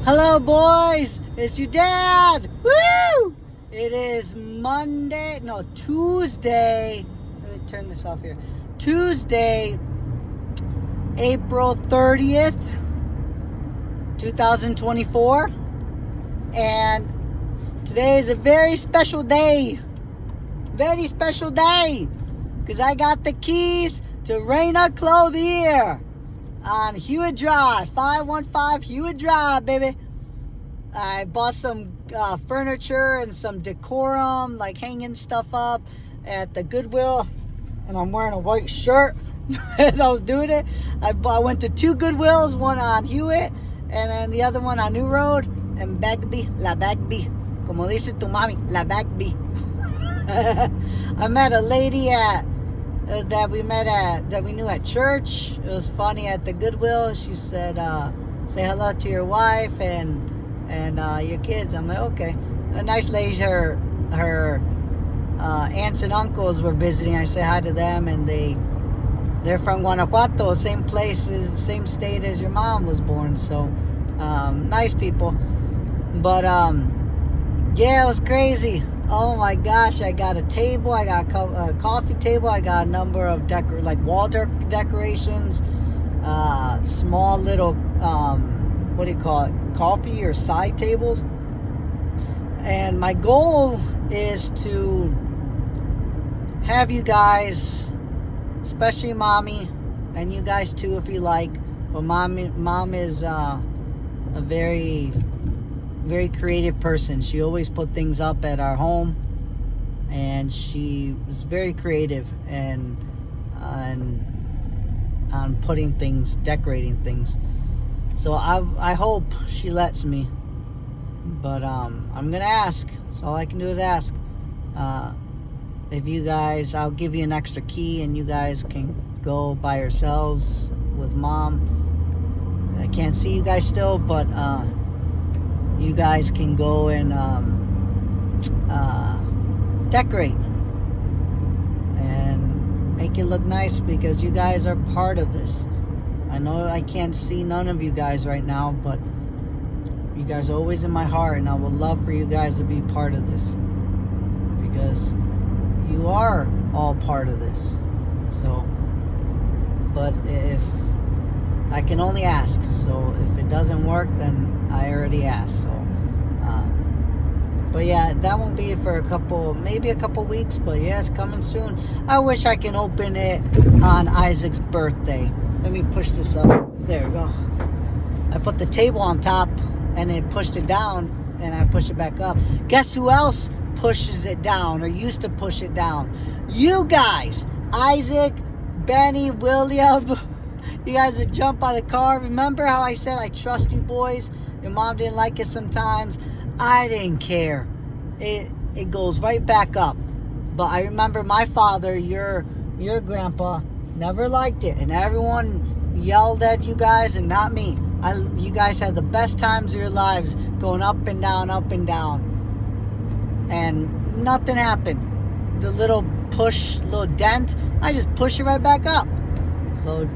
Hello, boys. It's your dad. Woo! It is Tuesday. Let me turn this off here. Tuesday, April 30th, 2024. And today is a very special day. Very special day. Because I got the keys to Reina Clothier on Hewitt Drive, 515 Hewitt Drive, baby. I bought some furniture and some decorum, like hanging stuff up at the Goodwill, and I'm wearing a white shirt as I was doing it. I went to two Goodwills, one on Hewitt and then the other one on New Road, and Bagby, La Bagby, como dice tu mami, La Bagby. I met a lady that we knew at church. It was funny at the Goodwill. She said, say hello to your wife and your kids. I'm like, okay. A nice lady. Her aunts and uncles were visiting. I said hi to them, and they're from Guanajuato, same place, same state as your mom was born. So nice people. But yeah, it was crazy. Oh my gosh, I got a table, I got a coffee table, I got a number of wall decorations, small little, what do you call it, coffee or side tables. And my goal is to have you guys, especially mommy, and you guys too if you like, but mom is a very creative person. She always put things up at our home, and she was very creative and on putting things, decorating things. So I hope she lets me, but I'm gonna ask. So all I can do is ask. If you guys, I'll give you an extra key, and you guys can go by yourselves with mom. I can't see you guys still, but you guys can go and decorate and make it look nice, because you guys are part of this. I know I can't see none of you guys right now, but you guys are always in my heart, and I would love for you guys to be part of this, because you are all part of this. So, but if I can only ask, so if it doesn't work, then I already asked. So but yeah, that won't be for maybe a couple weeks, but yeah, it's coming soon. I wish I can open it on Isaac's birthday. Let me push this up. There we go. I put the table on top and it pushed it down, and I push it back up. Guess who else pushes it down, or used to push it down? You guys. Isaac, Benny, William. You guys would jump on the car. Remember how I said I trust you boys? Your mom didn't like it sometimes. I didn't care. It goes right back up. But I remember my father, your grandpa, never liked it, and everyone yelled at you guys, and not me. You guys had the best times of your lives, going up and down, and nothing happened. The little dent, I just push it right back up. So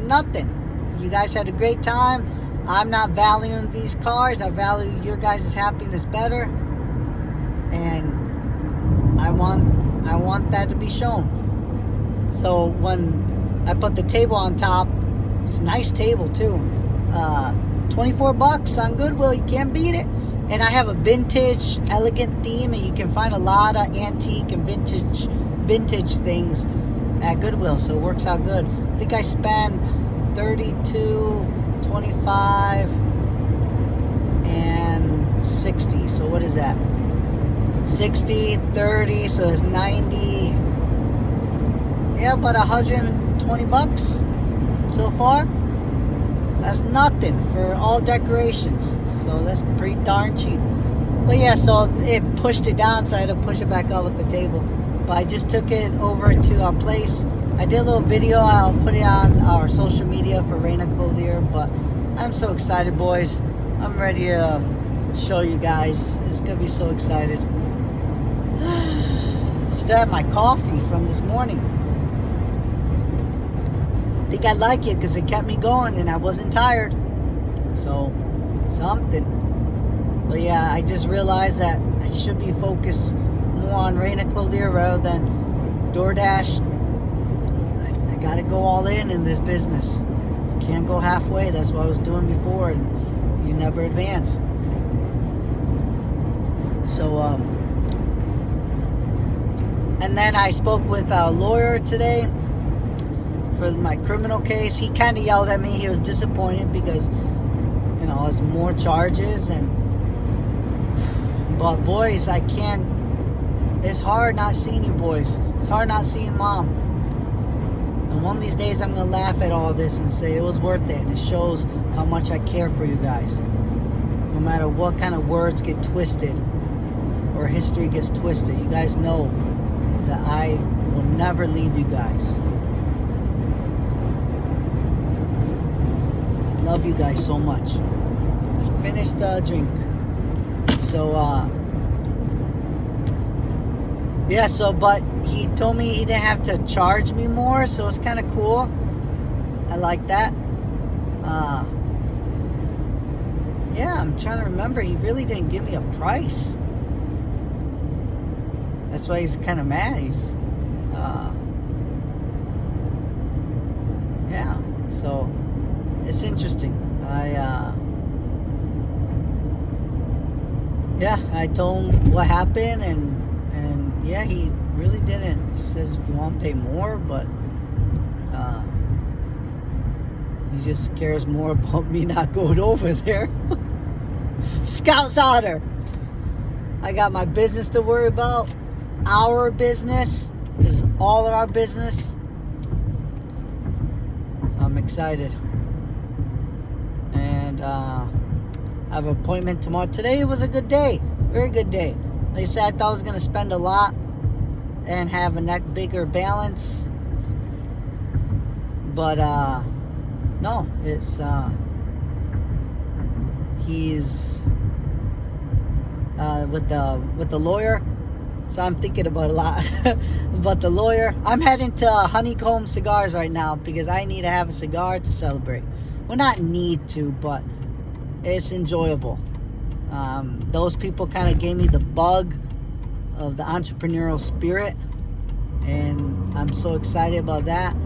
nothing. You guys had a great time. I'm not valuing these cars. I value your guys' happiness better, and I want that to be shown. So when I put the table on top, it's a nice table too. $24 on Goodwill, you can't beat it. And I have a vintage, elegant theme, and you can find a lot of antique and vintage things at Goodwill, so it works out good. I think I spent $32, $25, and $60. So what is that? $60, $30, so that's $90. Yeah, about $120 so far. That's nothing for all decorations. So that's pretty darn cheap. But yeah, so it pushed it down, so I had to push it back up with the table. But I just took it over to our place. I did a little video. I'll put it on our social media for Reina Clothier. But I'm so excited, boys. I'm ready to show you guys. It's gonna be so excited. Still have my coffee from this morning. I think I like it because it kept me going and I wasn't tired. So Something. But yeah, I just realized that I should be focused more on Reina Clothier rather than DoorDash. I gotta go all in this business. Can't go halfway. That's what I was doing before, and you never advance. So, and then I spoke with a lawyer today for my criminal case. He kind of yelled at me. He was disappointed because, you know, there's more charges, but boys, I can't. It's hard not seeing you boys. It's hard not seeing mom. And one of these days I'm going to laugh at all this and say it was worth it. And it shows how much I care for you guys. No matter what kind of words get twisted or history gets twisted, you guys know that I will never leave you guys. I love you guys so much. Finished the drink. So, yeah, but he told me he didn't have to charge me more, so it's kind of cool. I like that. Yeah, I'm trying to remember. He really didn't give me a price. That's why he's kind of mad. He's, yeah, so it's interesting. Yeah, I told him what happened, and yeah, he really didn't. He says if you want to pay more, but he just cares more about me not going over there. Scouts honor. I got my business to worry about. Our business is all of our business. So I'm excited. And I have an appointment tomorrow. Today was a good day. Very good day. Like I said, I thought I was going to spend a lot and have a bigger balance. But no, it's he's with the lawyer. So I'm thinking about a lot about the lawyer. I'm heading to Honeycomb Cigars right now because I need to have a cigar to celebrate. Well, not need to, but it's enjoyable. Those people kind of gave me the bug of the entrepreneurial spirit, and I'm so excited about that.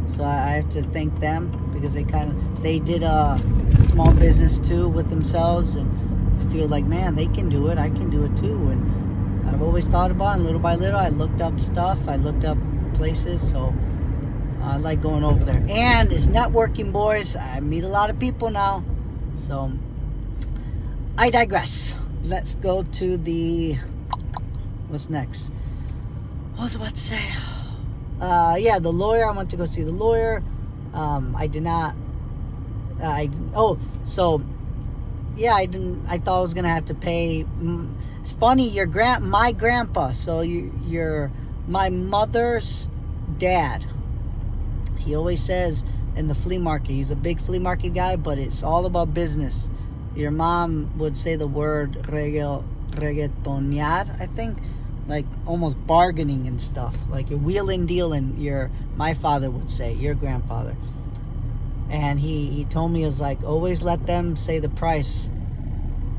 So I have to thank them because they did a small business too with themselves, and I feel like, man, they can do it. I can do it too. And I've always thought about it, and little by little I looked up stuff, I looked up places, so I like going over there. And it's networking, boys. I meet a lot of people now. So I digress. Let's go to the, what's next? What was I about to say? Yeah, the lawyer. I went to go see the lawyer. I did not. I thought I was gonna have to pay. It's funny. My grandpa. So my mother's dad. He always says in the flea market. He's a big flea market guy, but it's all about business. Your mom would say the word reggaetonear, I think. Like almost bargaining and stuff, like you're wheeling dealing. My father would say, your grandfather. And he told me, it was like, always let them say the price,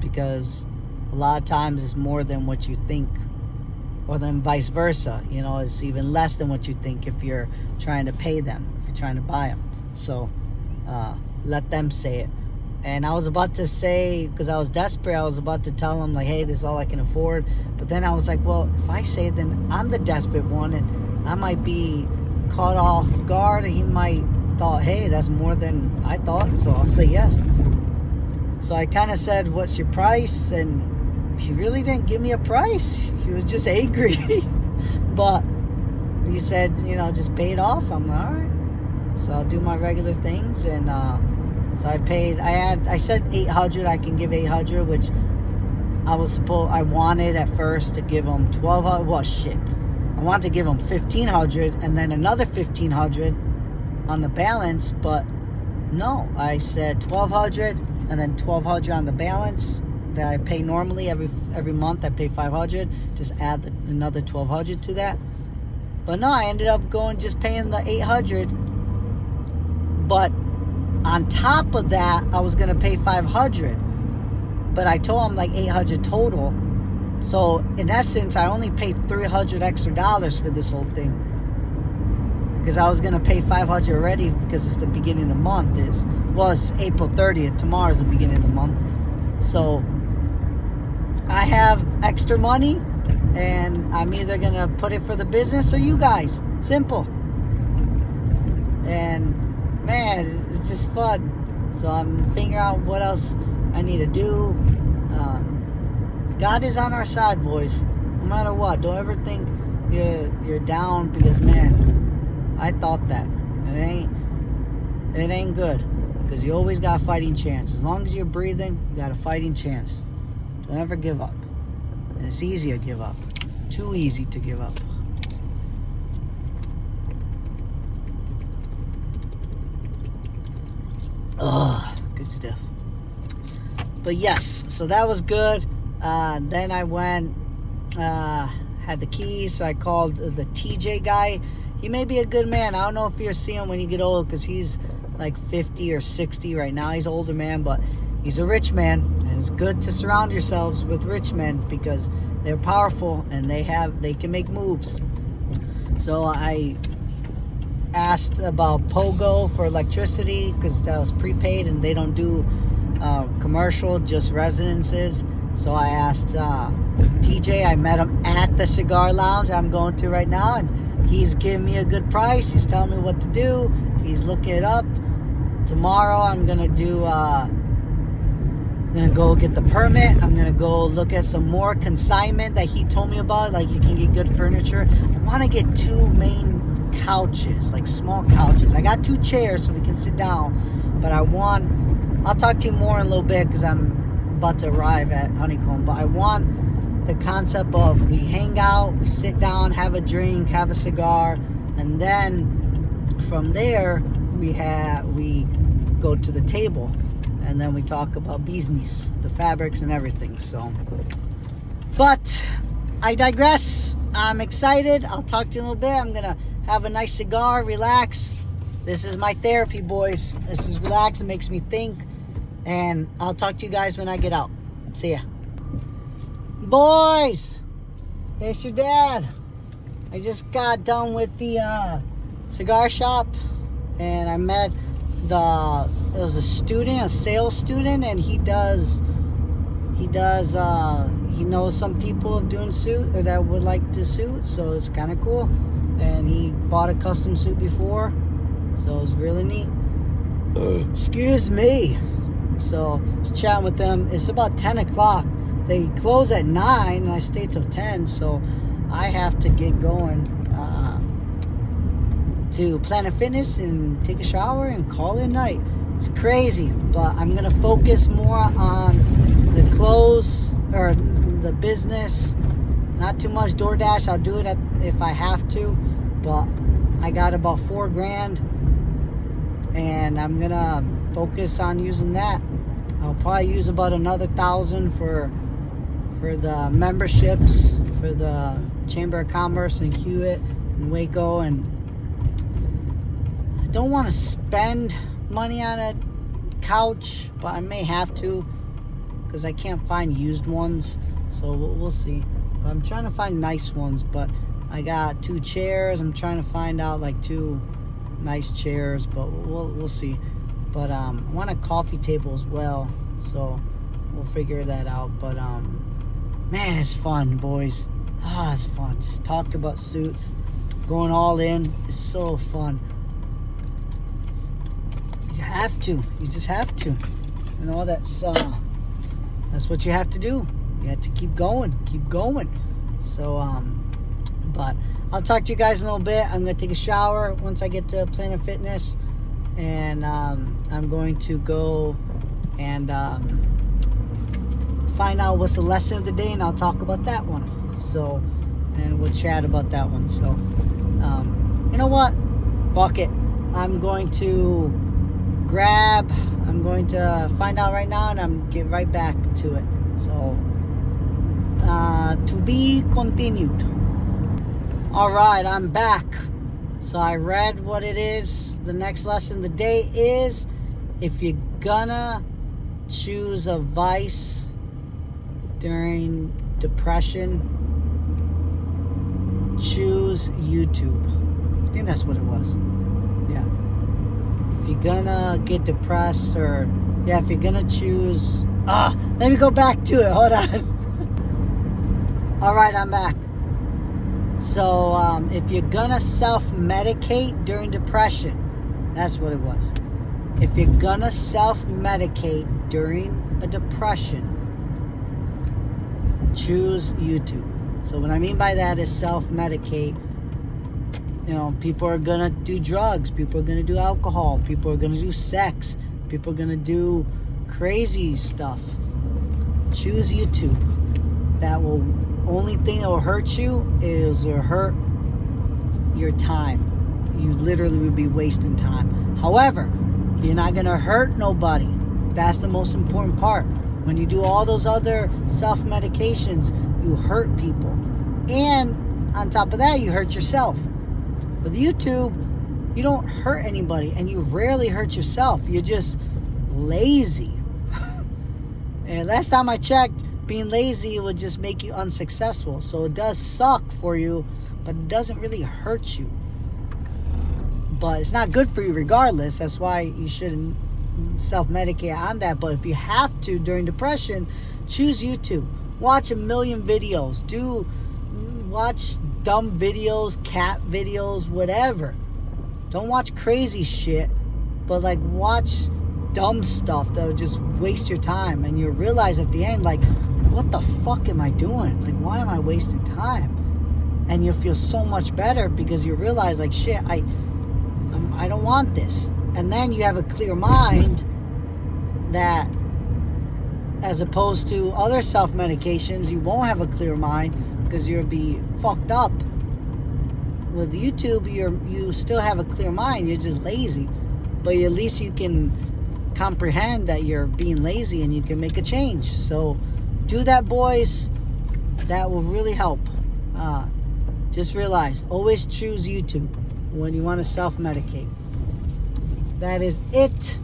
because a lot of times it's more than what you think, or then vice versa. You know, it's even less than what you think if you're trying to pay them, if you're trying to buy them. So let them say it. And I was about to say, because I was desperate, I was about to tell him, like, hey, this is all I can afford. But then I was like, well, if I say it, then I'm the desperate one, and I might be caught off guard, and he might thought, hey, that's more than I thought, so I'll say yes. So I kind of said, what's your price? And he really didn't give me a price. He was just angry. But he said, just pay it off. I'm like, all right. So I'll do my regular things, and so I paid. I said 800. I can give 800, which I wanted at first to give him 1200. Well, shit. I wanted to give him 1500 and then another 1500 on the balance, but no. I said 1200 and then 1200 on the balance that I pay normally every month. I pay 500. Just add another 1200 to that. But no, I ended up just paying the 800. But On top of that, I was gonna pay $500, but I told him like $800 total. So in essence, I only paid $300 extra for this whole thing, because I was gonna pay $500 already, because it's the beginning of the month. It's April 30th. Tomorrow's the beginning of the month. So I have extra money, and I'm either gonna put it for the business or you guys. Simple. And man, it's just fun. So I'm figuring out what else I need to do. God is on our side, boys. No matter what, don't ever think you're down, because man, I thought that it ain't good, because you always got a fighting chance. As long as you're breathing, you got a fighting chance. Don't ever give up. And it's easy to give up. Too easy to give up. Oh, good stuff. But yes, so that was good. Then I went, had the keys, so I called the TJ guy. He may be a good man. I don't know if you'll see him when you get old, because he's like 50 or 60 right now. He's an older man, but he's a rich man, and it's good to surround yourselves with rich men, because they're powerful and they can make moves. So I asked about Pogo for electricity, because that was prepaid and they don't do commercial, just residences. So I asked TJ. I met him at the cigar lounge I'm going to right now, and he's giving me a good price. He's telling me what to do. He's looking it up. Tomorrow I'm gonna go get the permit. I'm gonna go look at some more consignment that he told me about, like you can get good furniture. I want to get 2 main couches, like small couches. I got 2 chairs so we can sit down, but I'll talk to you more in a little bit, because I'm about to arrive at Honeycomb. But I want the concept of we hang out, we sit down, have a drink, have a cigar, and then from there we go to the table, and then we talk about business, the fabrics and everything. So, but I digress. I'm excited. I'll talk to you in a little bit. I'm gonna have a nice cigar, relax. This is my therapy, boys. This is relax. It makes me think. And I'll talk to you guys when I get out. See ya. Boys, it's your dad. I just got done with the cigar shop, and I met there was a sales student, and he knows some people of doing suit, or that would like to suit, so it's kind of cool. And he bought a custom suit before, so it was really neat. Excuse me. So just chatting with them. It's about 10 o'clock. They close at 9 and I stay till 10, so I have to get going to Planet Fitness and take a shower and call it a night. It's crazy, but I'm gonna focus more on the clothes, or the business. Not too much DoorDash. I'll do it if I have to, but I got about $4 grand, and I'm gonna focus on using that. I'll probably use about another 1,000 for the memberships for the Chamber of Commerce in Hewitt and Waco. And I don't want to spend money on a couch, but I may have to, because I can't find used ones, so we'll see. But I'm trying to find nice ones. But I got 2 chairs. I'm trying to find out like 2 nice chairs, but we'll see. But I want a coffee table as well, so we'll figure that out. But man, it's fun, boys. It's fun. Just talked about suits, going all in. It's so fun. You have to. You just have to. You know, that's what you have to do. You have to keep going. Keep going. So but I'll talk to you guys in a little bit. I'm gonna take a shower once I get to Planet Fitness, and I'm going to go and find out what's the lesson of the day, and I'll talk about that one. So, and we'll chat about that one. So, you know what? Fuck it. I'm going to find out right now, and I'm get right back to it. So, to be continued. All right, I'm back. So I read what it is. The next lesson of the day is if you're gonna choose a vice during depression, choose YouTube. I think that's what it was. Yeah. If you're gonna get depressed, or if you're gonna choose, let me go back to it. Hold on. All right, I'm back. So if you're gonna self-medicate during depression, that's what it was. If you're gonna self-medicate during a depression, choose YouTube. So what I mean by that is self-medicate. You know, people are gonna do drugs, people are gonna do alcohol, people are gonna do sex, people are gonna do crazy stuff. Choose YouTube. That will, only thing that will hurt you is it'll hurt your time. You literally will be wasting time. However, you're not gonna hurt nobody. That's the most important part. When you do all those other self-medications, you hurt people. And on top of that, you hurt yourself. With YouTube, you don't hurt anybody, and you rarely hurt yourself. You're just lazy. And last time I checked, being lazy would just make you unsuccessful. So it does suck for you, but it doesn't really hurt you. But it's not good for you regardless. That's why you shouldn't self-medicate on that. But if you have to during depression, choose YouTube. Watch a million videos. Watch dumb videos, cat videos, whatever. Don't watch crazy shit, but like watch dumb stuff that'll just waste your time, and you'll realize at the end, like, what the fuck am I doing? Like, why am I wasting time? And you'll feel so much better because you realize, like, shit, I don't want this. And then you have a clear mind, that as opposed to other self-medications, you won't have a clear mind because you'll be fucked up. With YouTube, you still have a clear mind. You're just lazy, but at least you can comprehend that you're being lazy and you can make a change. So do that, boys. That will really help. Just realize, always choose YouTube when you want to self-medicate. That is it.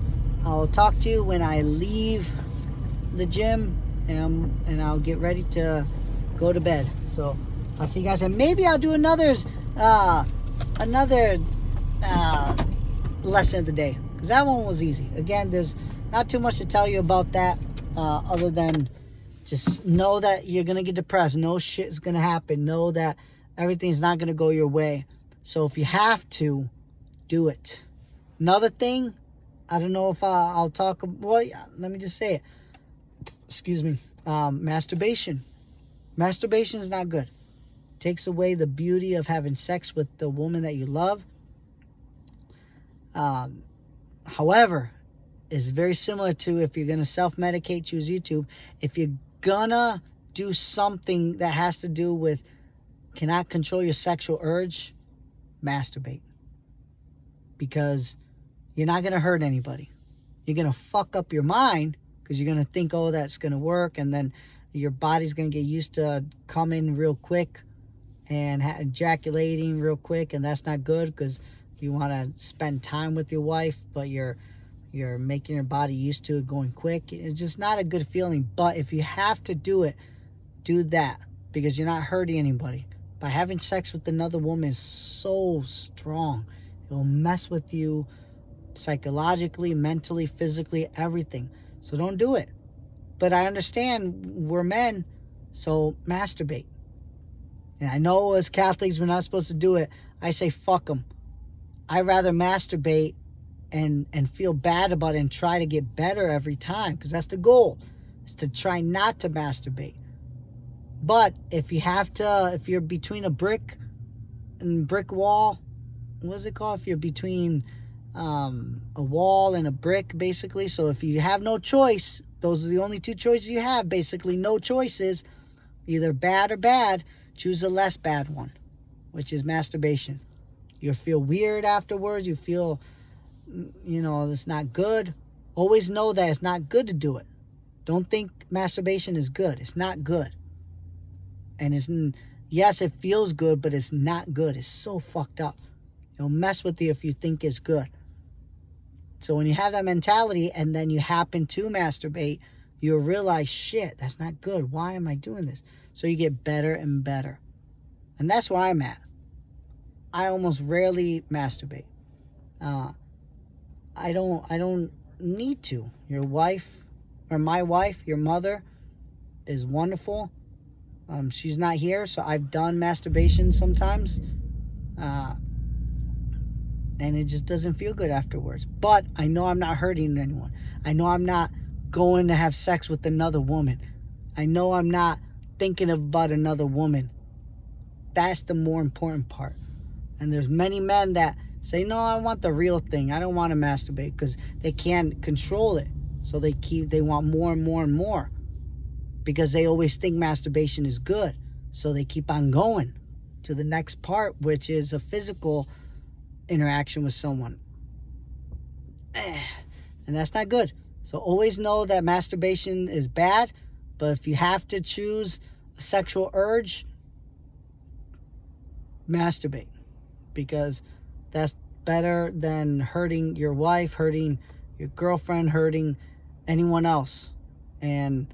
I'll talk to you when I leave the gym, and I'll get ready to go to bed. So I'll see you guys, and maybe I'll do another lesson of the day, because that one was easy. Again, there's not too much to tell you about that, other than just know that you're gonna get depressed. No shit's gonna happen. Know that everything's not gonna go your way. So if you have to, do it. Another thing, I don't know if I'll talk. Well, let me just say it. Excuse me. Masturbation. Masturbation is not good. It takes away the beauty of having sex with the woman that you love. However, it's very similar to, if you're going to self-medicate, choose YouTube. If you're going to do something that has to do with cannot control your sexual urge, masturbate. Because you're not going to hurt anybody. You're going to fuck up your mind, because you're going to think, oh, that's going to work. And then your body's going to get used to coming real quick and ejaculating real quick. And that's not good, because you want to spend time with your wife, but you're making your body used to it going quick. It's just not a good feeling. But if you have to do it, do that, because you're not hurting anybody. By having sex with another woman is so strong. It will mess with you psychologically, mentally, physically, everything. So don't do it. But I understand we're men, so masturbate. And I know as Catholics we're not supposed to do it. I say fuck them. I'd rather masturbate and feel bad about it and try to get better every time, because that's the goal, is to try not to masturbate. But if you have to, if you're between a brick and brick wall, what's it called? If you're between a wall and a brick, basically. So if you have no choice, those are the only two choices you have, basically. No choices, either bad or bad. Choose the less bad one, which is masturbation. You'll feel weird afterwards. You feel, it's not good. Always know that it's not good to do it. Don't think masturbation is good. It's not good. And yes, it feels good, but it's not good. It's so fucked up. It'll mess with you if you think it's good. So when you have that mentality and then you happen to masturbate, you'll realize, shit, that's not good. Why am I doing this? So you get better and better. And that's where I'm at. I almost rarely masturbate. I don't need to. Your wife, or my wife, your mother, is wonderful. She's not here, so I've done masturbation sometimes. And it just doesn't feel good afterwards. But I know I'm not hurting anyone. I know I'm not going to have sex with another woman. I know I'm not thinking about another woman. That's the more important part. And there's many men that say, no, I want the real thing. I don't want to masturbate, because they can't control it. So they want more and more and more, because they always think masturbation is good. So they keep on going to the next part, which is a physical interaction with someone. And that's not good. So always know that masturbation is bad, but if you have to choose a sexual urge, masturbate, because that's better than hurting your wife, hurting your girlfriend, hurting anyone else. And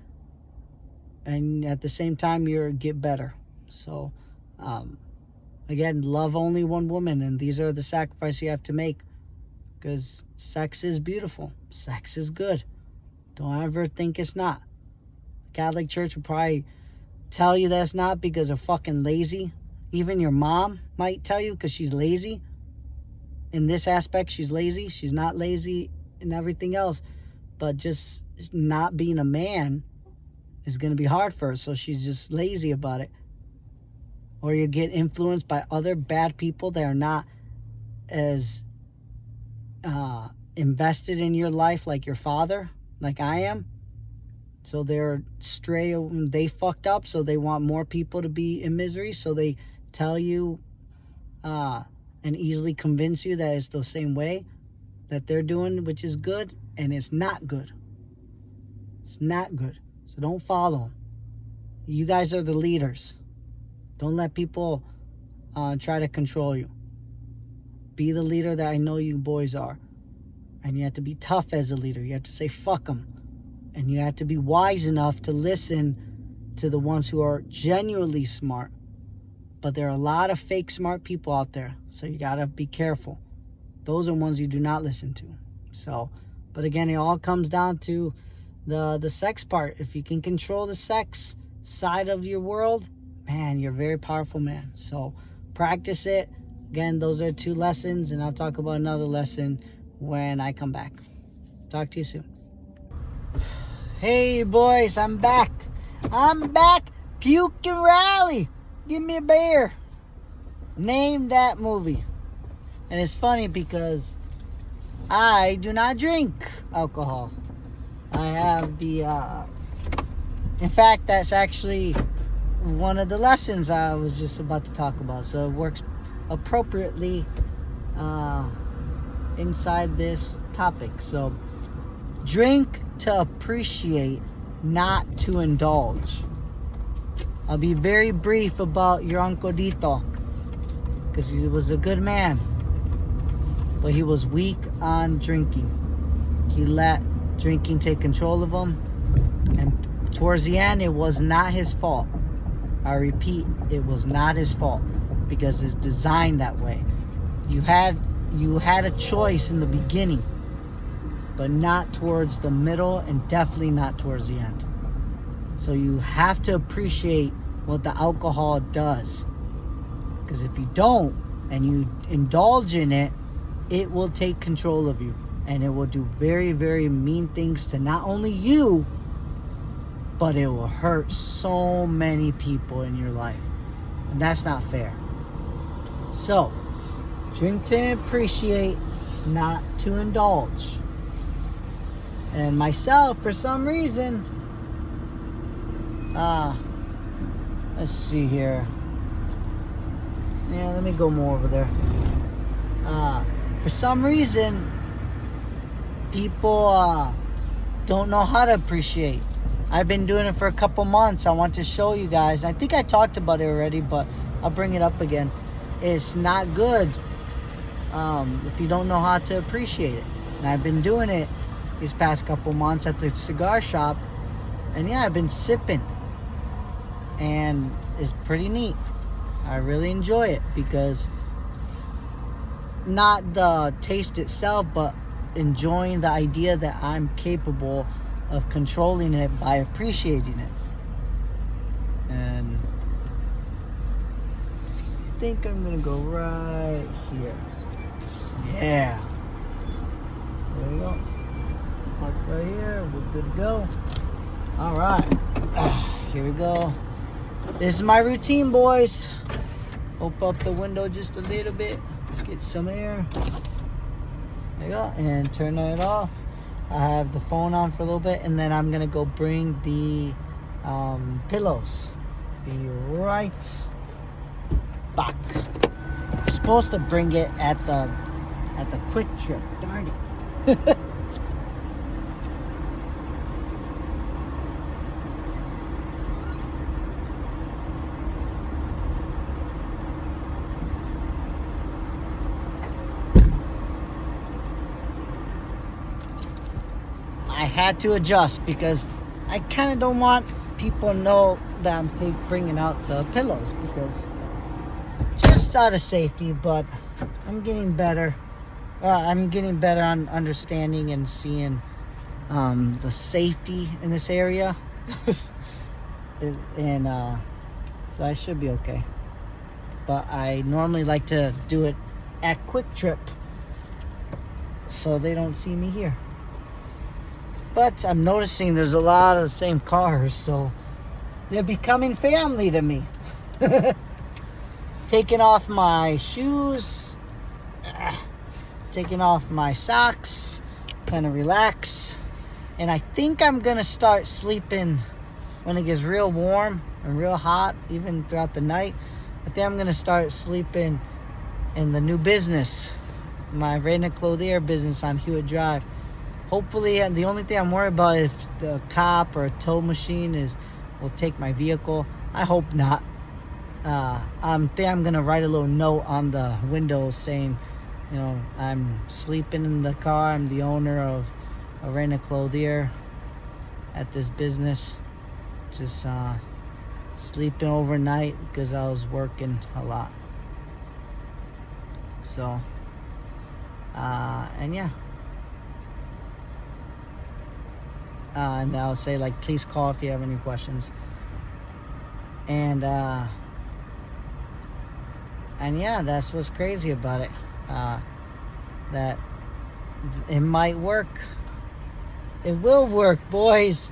at the same time, you get better. So again, love only one woman, and these are the sacrifices you have to make, because sex is beautiful. Sex is good. Don't ever think it's not. The Catholic Church will probably tell you that's not, because they're fucking lazy. Even your mom might tell you, because she's lazy. In this aspect, she's lazy. She's not lazy in everything else, but just not being a man is going to be hard for her, so she's just lazy about it. Or you get influenced by other bad people that are not as invested in your life like your father, like I am. So they're stray, they fucked up, so they want more people to be in misery. So they tell you and easily convince you that it's the same way that they're doing, which is good, and it's not good. It's not good. So don't follow them. You guys are the leaders. Don't let people try to control you. Be the leader that I know you boys are. And you have to be tough as a leader. You have to say fuck them. And you have to be wise enough to listen to the ones who are genuinely smart. But there are a lot of fake smart people out there. So you got to be careful. Those are ones you do not listen to. So, but again, it all comes down to the sex part. If you can control the sex side of your world, man, you're a very powerful man. So practice it. Again, those are 2 lessons, and I'll talk about another lesson when I come back. Talk to you soon. Hey boys, I'm back. I'm back. Puke and Rally. Give me a beer. Name that movie. And it's funny because I do not drink alcohol. I have the in fact, that's actually one of the lessons I was just about to talk about, so it works appropriately inside this topic. So drink to appreciate, not to indulge. I'll be very brief about your Uncle Dito, because he was a good man, but he was weak on drinking. He let drinking take control of him, and towards the end, it was not his fault. I repeat, it was not his fault, because it's designed that way. You had a choice in the beginning, but not towards the middle, and definitely not towards the end. So you have to appreciate what the alcohol does, because if you don't and you indulge in it, it will take control of you, and it will do very, very mean things to not only you, but it will hurt so many people in your life, and that's not fair. So drink to appreciate, not to indulge. And myself, for some reason, let's see here. Yeah, let me go more over there. For some reason, people don't know how to appreciate. I've been doing it for a couple months. I want to show you guys. I think I talked about it already, but I'll bring it up again. It's not good if you don't know how to appreciate it. And I've been doing it these past couple months at the cigar shop. And yeah, I've been sipping. And it's pretty neat. I really enjoy it because not the taste itself, but enjoying the idea that I'm capable of controlling it by appreciating it. And I think I'm gonna go right here. Yeah. There we go. Park right here. We're good to go. All right. Here we go. This is my routine, boys. Open up the window just a little bit. Get some air. There you go. And turn it off. I have the phone on for a little bit, and then I'm gonna go bring the pillows. Be right back. I'm supposed to bring it at the Quick Trip. Darn it. I had to adjust because I kind of don't want people to know that I'm bringing out the pillows, because just out of safety. But I'm getting better. I'm getting better on understanding and seeing the safety in this area. And so I should be okay. But I normally like to do it at Quick Trip so they don't see me here. But I'm noticing there's a lot of the same cars, so they're becoming family to me. Taking off my shoes, taking off my socks, kind of relax. And I think I'm gonna start sleeping when it gets real warm and real hot, even throughout the night. I think I'm gonna start sleeping in the new business, my Reina Clothier business on Hewitt Drive. Hopefully, and the only thing I'm worried about is if the cop or a tow machine will take my vehicle. I hope not. I think I'm gonna write a little note on the window saying, you know, I'm sleeping in the car. I'm the owner of Reina Clothier at this business. Just sleeping overnight because I was working a lot. So, and yeah. And I'll say, like, please call if you have any questions. And yeah, that's what's crazy about it. That it might work. It will work, boys.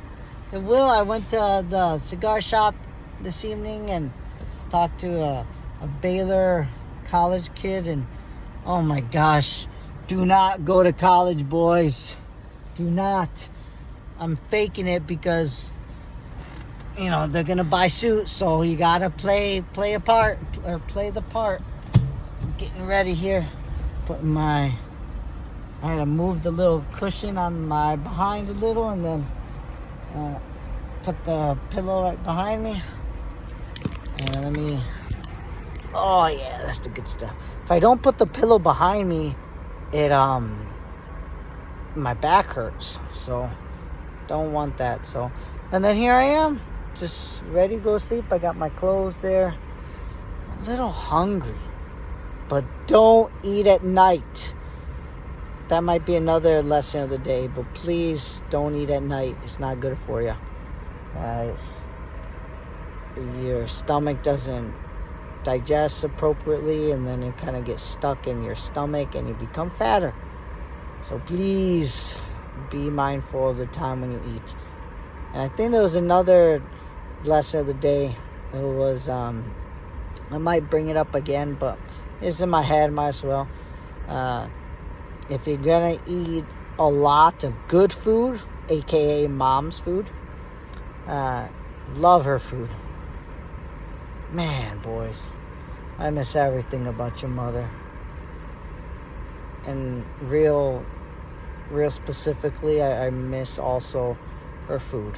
It will. I went to the cigar shop this evening and talked to a Baylor college kid, and oh my gosh, do not go to college, boys. Do not. I'm faking it because, you know, they're gonna buy suits, so you gotta play a part, or play the part. I'm getting ready here. I had to move the little cushion on my behind a little, and then put the pillow right behind me. And oh yeah, that's the good stuff. If I don't put the pillow behind me, my back hurts, so don't want that. So, and then here I am, just ready to go to sleep. I got my clothes there. A little hungry, but don't eat at night. That might be another lesson of the day, but please don't eat at night. It's not good for you. Your stomach doesn't digest appropriately, and then it kind of gets stuck in your stomach and you become fatter. So please be mindful of the time when you eat. And I think there was another lesson of the day. It was I might bring it up again, but it's in my head, might as well. If you're gonna eat a lot of good food, aka mom's food, love her food. Man, boys, I miss everything about your mother. And real specifically, I miss also her food.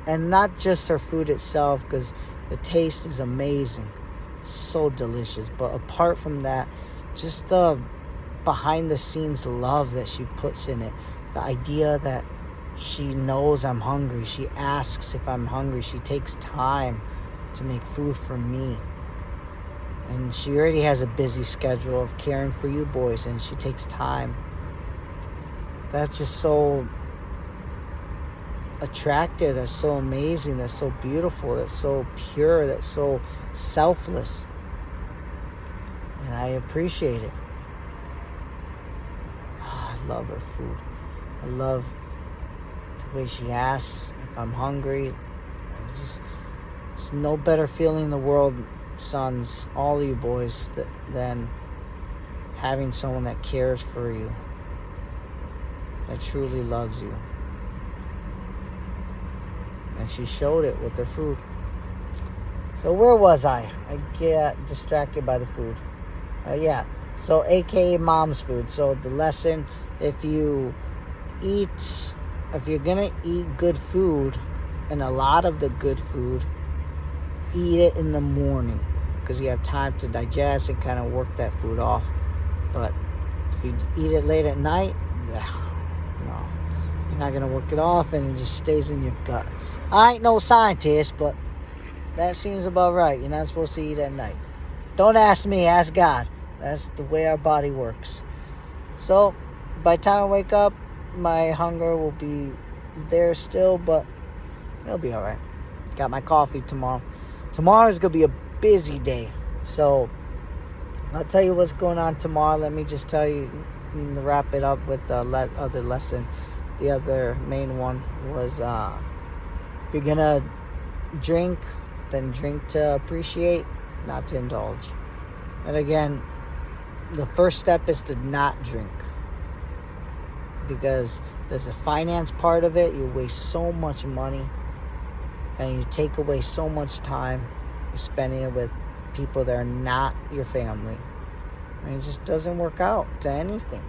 And not just her food itself, because the taste is amazing, so delicious. But apart from that, just the behind the scenes love that she puts in it. The idea that she knows I'm hungry. She asks if I'm hungry. She takes time to make food for me. And she already has a busy schedule of caring for you boys, and she takes time. That's just so attractive. That's so amazing. That's so beautiful. That's so pure. That's so selfless. And I appreciate it. I love her food. I love the way she asks if I'm hungry. It's no better feeling in the world, sons, all of you boys, than having someone that cares for you, that truly loves you. And she showed it with her food. So where was I? I get distracted by the food. So aka mom's food. So the lesson, if you're gonna eat good food, and a lot of the good food, eat it in the morning, because you have time to digest and kind of work that food off. But if you eat it late at night, no, you're not gonna work it off, and it just stays in your gut. I ain't no scientist, but that seems about right. You're not supposed to eat at night. Don't ask me, ask God. That's the way our body works. So by the time I wake up, my hunger will be there still, but it'll be all right. Got my coffee tomorrow. Tomorrow is going to be a busy day. So I'll tell you what's going on tomorrow. Let me just tell you, wrap it up with the other lesson. The other main one was, if you're going to drink, then drink to appreciate, not to indulge. And again, the first step is to not drink, because there's a finance part of it. You waste so much money, and you take away so much time. You're spending it with people that are not your family, and it just doesn't work out to anything.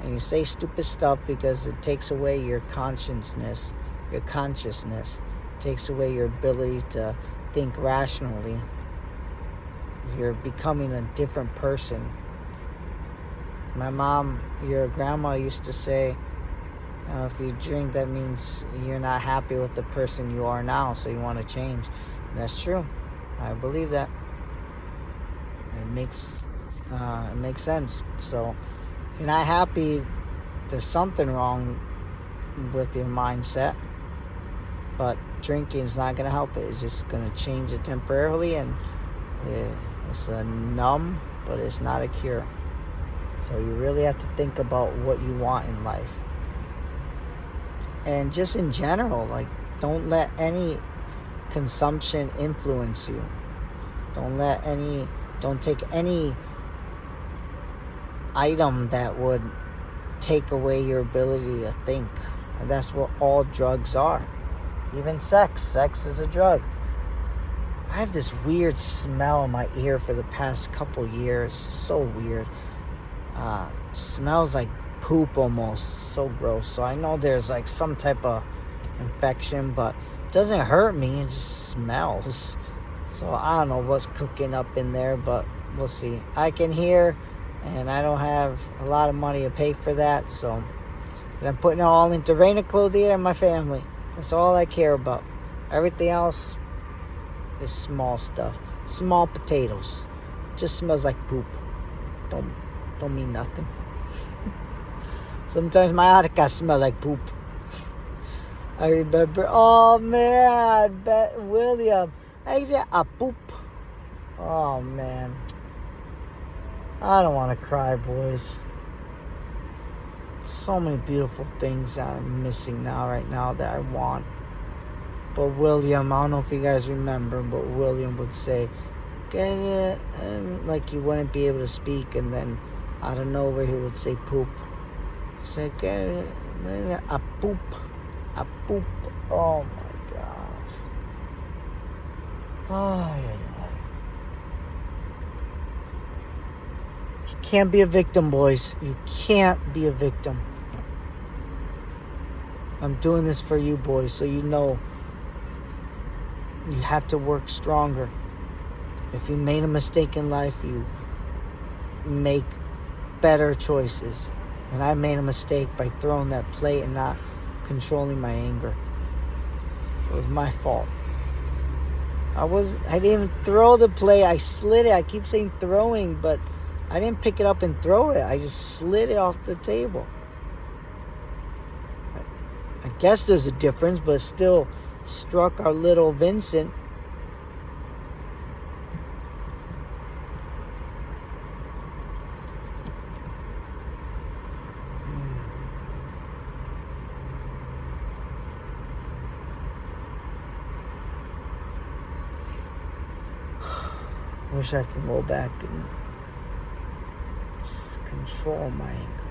And you say stupid stuff because it takes away your consciousness. It takes away your ability to think rationally. You're becoming a different person. My mom, your grandma, used to say, if you drink, that means you're not happy with the person you are now, so you want to change. That's true. I believe that. It makes sense. So if you're not happy, there's something wrong with your mindset. But drinking is not going to help it. It's just going to change it temporarily, and it's a numb, but it's not a cure. So you really have to think about what you want in life. And just in general, don't let any consumption influence you. Don't take any item that would take away your ability to think. And that's what all drugs are. Even sex. Sex is a drug. I have this weird smell in my ear for the past couple years. So weird. Smells like poop almost. So gross. So I know there's some type of infection, but it doesn't hurt me. It just smells. So I don't know what's cooking up in there, but we'll see. I can hear, and I don't have a lot of money to pay for that, so I'm putting it all into Reina Clothier and my family. That's all I care about. Everything else is small stuff. Small potatoes. Just smells like poop. Don't mean nothing. Sometimes my arca smell like poop. I remember, oh man, William, I did a poop. Oh man. I don't want to cry, boys. So many beautiful things I'm missing right now that I want. But William, I don't know if you guys remember, but William would say, like he wouldn't be able to speak, and then out of nowhere he would say poop. He said, a poop. A poop. Oh my gosh. Oh, yeah. You can't be a victim, boys. You can't be a victim. I'm doing this for you, boys, so you know you have to work stronger. If you made a mistake in life, you make better choices. And I made a mistake by throwing that plate and not controlling my anger. It was my fault. I didn't throw the plate. I slid it. I keep saying throwing, but I didn't pick it up and throw it. I just slid it off the table. I guess there's a difference, but it still struck our little Vincent. Wish I could go back and just control my anger.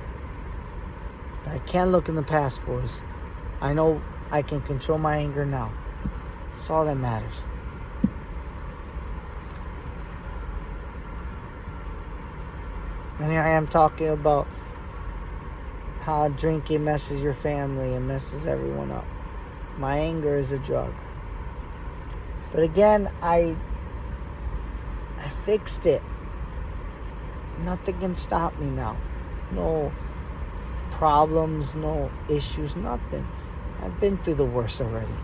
But I can't look in the past, boys. I know I can control my anger now. That's all that matters. And here I am talking about how drinking messes your family and messes everyone up. My anger is a drug. But again, I fixed it. Nothing can stop me now. No problems, no issues, nothing. I've been through the worst already.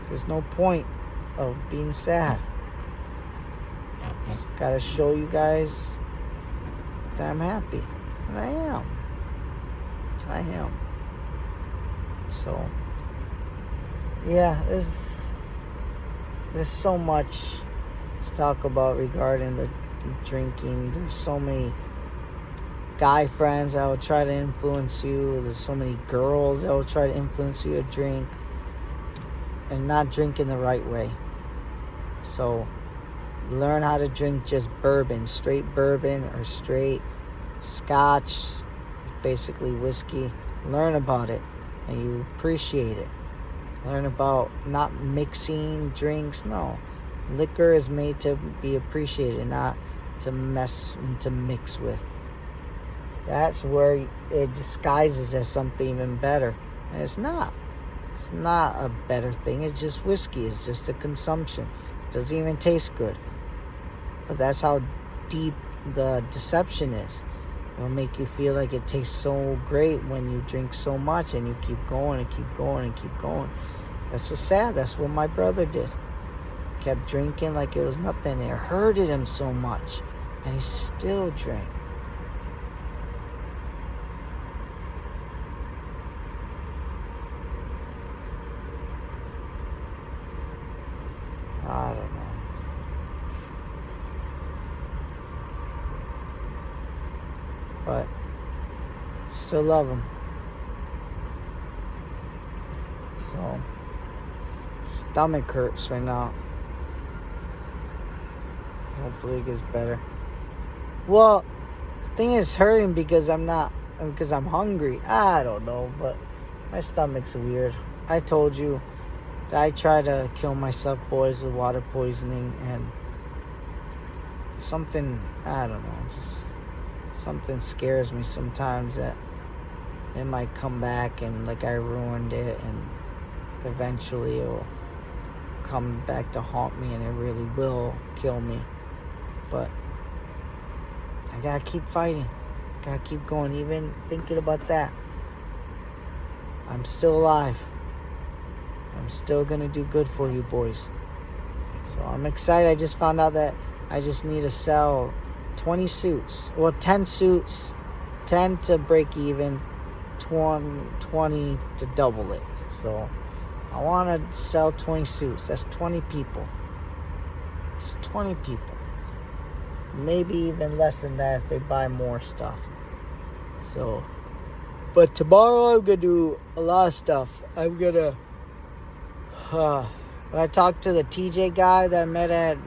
There's no point of being sad. Just gotta show you guys that I'm happy. And I am. So, yeah, there's so much to talk about regarding the drinking. There's so many guy friends that will try to influence you. There's so many girls that will try to influence you to drink and not drink in the right way. So learn how to drink just bourbon, straight bourbon or straight scotch, basically whiskey. Learn about it and you appreciate it. Learn about not mixing drinks. No. Liquor is made to be appreciated, not to mix with. That's where it disguises as something even better. And it's not. It's not a better thing. It's just whiskey. It's just a consumption. It doesn't even taste good. But that's how deep the deception is. It'll make you feel like it tastes so great when you drink so much and you keep going and keep going and keep going. That's what's sad. That's what my brother did. Kept drinking like it was nothing. It hurted him so much. And he still drank. I don't know. But still love him. So stomach hurts right now. Hopefully it gets better. Well, the thing is hurting because I'm hungry. I don't know, but my stomach's weird. I told you that I try to kill myself, boys, with water poisoning and something, I don't know, just something scares me sometimes that it might come back and like I ruined it and eventually it will come back to haunt me and it really will kill me. But I gotta keep fighting. Gotta keep going, even thinking about that. I'm still alive. I'm still gonna do good for you boys. So I'm excited. I just found out that I just need to sell 20 suits. Well, 10 suits. 10 to break even. 20 to double it. So I want to sell 20 suits. That's 20 people. Just 20 people. Maybe even less than that if they buy more stuff. So, but tomorrow I'm going to do a lot of stuff. I'm going to... I talked to the TJ guy that I met at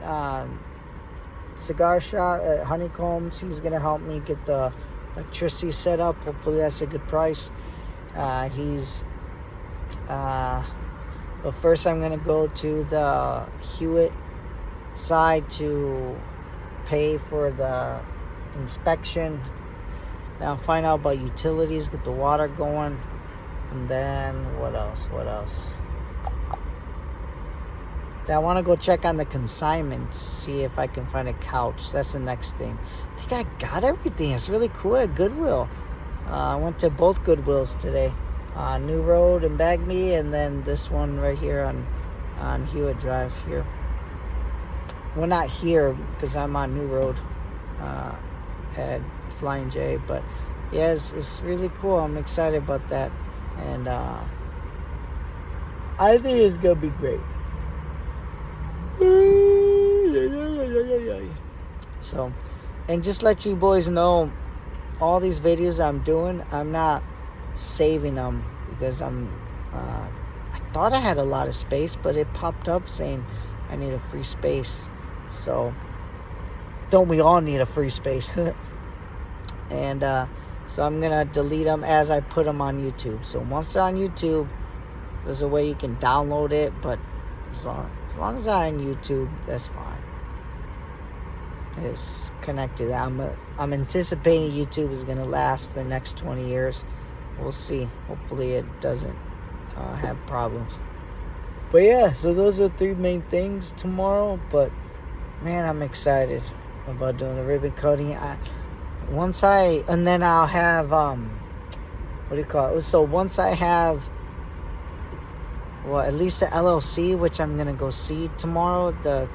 cigar shop at Honeycombs. He's going to help me get the electricity set up. Hopefully that's a good price. But first I'm going to go to the Hewitt side to pay for the inspection. Then I'll find out about utilities, get the water going. And then what else? I want to go check on the consignments, see if I can find a couch. That's the next thing. I think I got everything. It's really cool at Goodwill. I went to both Goodwills today. New Road in Bagby, and then this one right here on Hewitt Drive here. Well, not here, because I'm on New Road at Flying J, but yeah, it's really cool. I'm excited about that, and I think it's gonna be great. So, and just let you boys know, all these videos I'm doing, I'm not saving them because I thought I had a lot of space, but it popped up saying I need a free space. So, don't we all need a free space? And so I'm gonna delete them as I put them on YouTube. So once they're on YouTube, there's a way you can download it, but as long as I'm on YouTube, that's fine. It's connected. I'm anticipating YouTube is gonna last for the next 20 years. We'll see. Hopefully it doesn't have problems. But yeah, so those are 3 main things tomorrow. But man, I'm excited about doing the ribbon cutting. And then I'll have what do you call it? So once I have, well, at least the LLC, which I'm gonna go see tomorrow, the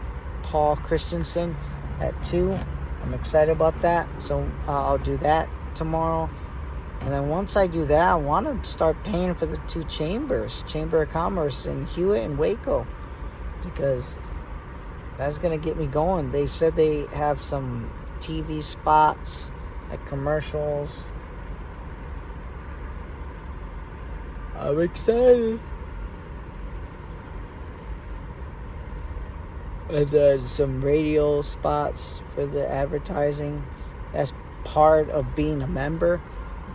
Paul Christensen at 2. I'm excited about that. So I'll do that tomorrow. And then once I do that, I want to start paying for the 2 chambers, Chamber of Commerce in Hewitt and Waco, because that's going to get me going. They said they have some TV spots, like commercials. I'm excited. And there's some radio spots for the advertising. That's part of being a member.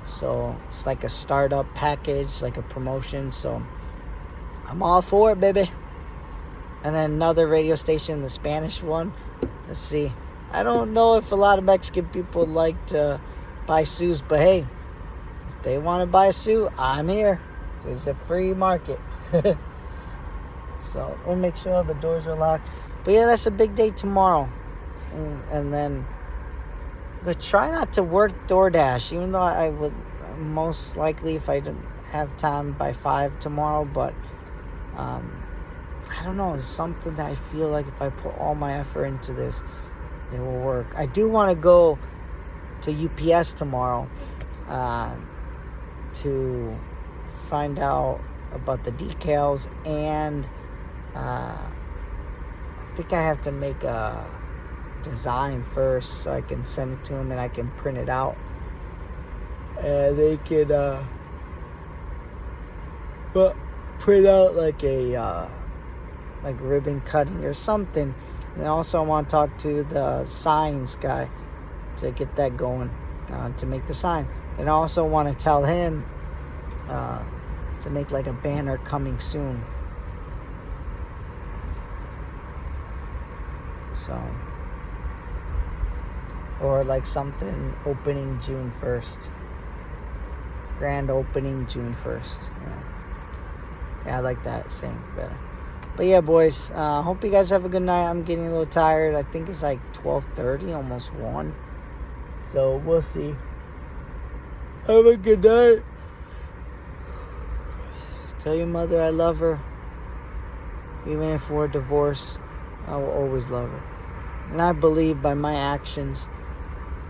So it's like a startup package, like a promotion. So I'm all for it, baby. And then another radio station, the Spanish one. Let's see. I don't know if a lot of Mexican people like to buy suits, but hey, if they want to buy a suit, I'm here. It's a free market. So we'll make sure all the doors are locked. But yeah, that's a big day tomorrow. And then, but try not to work DoorDash, even though I would most likely, if I didn't have time, by 5 tomorrow. But I don't know, it's something that I feel like if I put all my effort into this, it will work. I do want to go to UPS tomorrow to find out about the decals, and I think I have to make a design first so I can send it to them and I can print it out, and they can print out like a like ribbon cutting or something. And also I want to talk to the signs guy to get that going, to make the sign. And I also want to tell him to make like a banner coming soon. So, or like something opening June 1st. Grand opening June 1st. Yeah, I like that saying better. But yeah, boys, hope you guys have a good night. I'm getting a little tired. I think it's like 12:30, almost 1. So we'll see. Have a good night. Tell your mother I love her. Even if we're divorced, I will always love her. And I believe by my actions,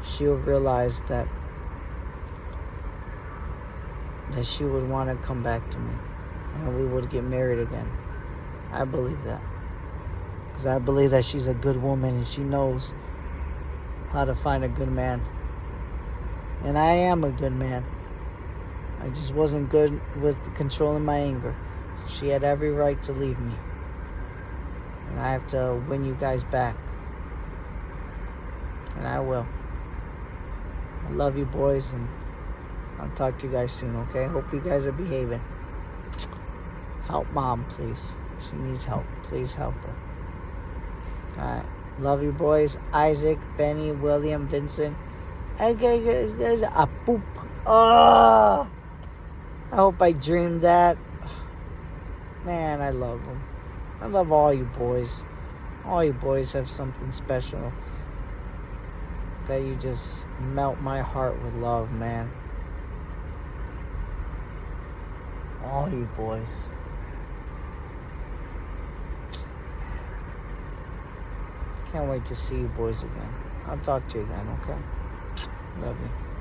she'll realize that she would want to come back to me. And we would get married again. I believe that. Because I believe that she's a good woman and she knows how to find a good man. And I am a good man. I just wasn't good with controlling my anger. So she had every right to leave me. And I have to win you guys back. And I will. I love you, boys, and I'll talk to you guys soon, okay? Hope you guys are behaving. Help Mom, please. She needs help. Please help her. Alright. Love you, boys. Isaac, Benny, William, Vincent. A poop. Oh! I hope I dreamed that. Man, I love them. I love all you boys. All you boys have something special that you just melt my heart with love, man. All you boys. Can't wait to see you boys again. I'll talk to you again, okay? Love you.